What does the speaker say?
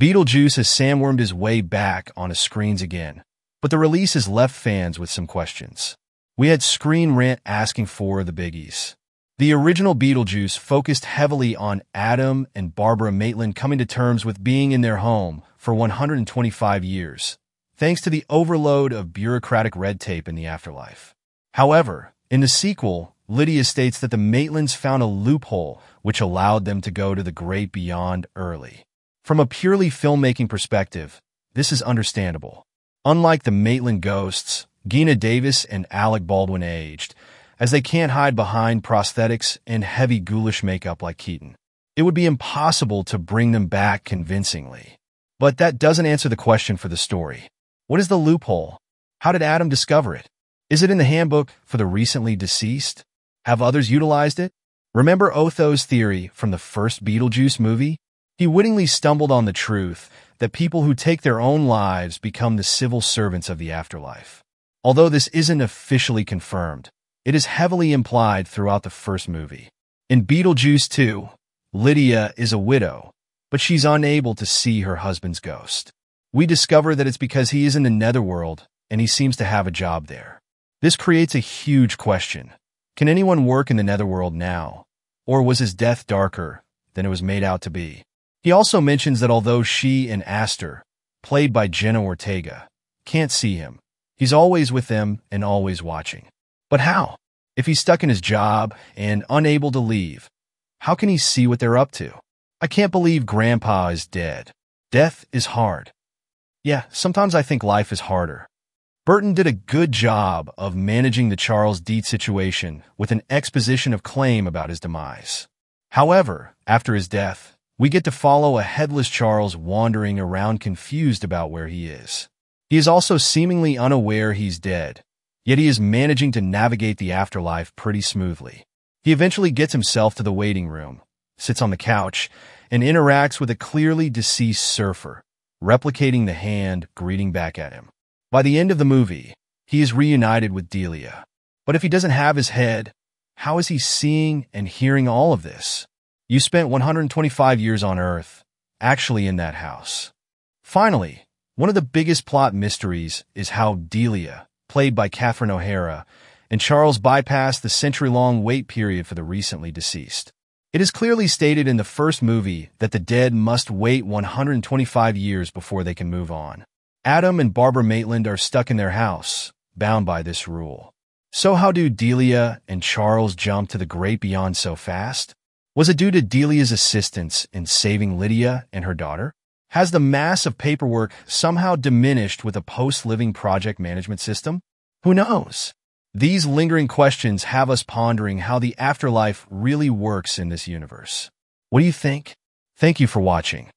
Beetlejuice has sandwormed his way back onto screens again, but the release has left fans with some questions. We had Screen Rant asking for the biggies. The original Beetlejuice focused heavily on Adam and Barbara Maitland coming to terms with being in their home for 125 years, thanks to the overload of bureaucratic red tape in the afterlife. However, in the sequel, Lydia states that the Maitlands found a loophole which allowed them to go to the great beyond early. From a purely filmmaking perspective, this is understandable. Unlike the Maitland ghosts, Geena Davis and Alec Baldwin aged, as they can't hide behind prosthetics and heavy ghoulish makeup like Keaton. It would be impossible to bring them back convincingly. But that doesn't answer the question for the story. What is the loophole? How did Adam discover it? Is it in the handbook for the recently deceased? Have others utilized it? Remember Otho's theory from the first Beetlejuice movie? He wittingly stumbled on the truth that people who take their own lives become the civil servants of the afterlife. Although this isn't officially confirmed, it is heavily implied throughout the first movie. In Beetlejuice 2, Lydia is a widow, but she's unable to see her husband's ghost. We discover that it's because he is in the netherworld and he seems to have a job there. This creates a huge question. Can anyone work in the netherworld now? Or was his death darker than it was made out to be? He also mentions that although she and Aster, played by Jenna Ortega, can't see him, he's always with them and always watching. But how? If he's stuck in his job and unable to leave, how can he see what they're up to? I can't believe Grandpa is dead. Death is hard. Yeah, sometimes I think life is harder. Burton did a good job of managing the Charles Deet situation with an exposition of claim about his demise. However, after his death, we get to follow a headless Charles wandering around confused about where he is. He is also seemingly unaware he's dead, yet he is managing to navigate the afterlife pretty smoothly. He eventually gets himself to the waiting room, sits on the couch, and interacts with a clearly deceased surfer, replicating the hand greeting back at him. By the end of the movie, he is reunited with Delia. But if he doesn't have his head, how is he seeing and hearing all of this? You spent 125 years on Earth, actually in that house. Finally, one of the biggest plot mysteries is how Delia, played by Catherine O'Hara, and Charles bypassed the century-long wait period for the recently deceased. It is clearly stated in the first movie that the dead must wait 125 years before they can move on. Adam and Barbara Maitland are stuck in their house, bound by this rule. So how do Delia and Charles jump to the great beyond so fast? Was it due to Delia's assistance in saving Lydia and her daughter? Has the mass of paperwork somehow diminished with a post-living project management system? Who knows? These lingering questions have us pondering how the afterlife really works in this universe. What do you think? Thank you for watching.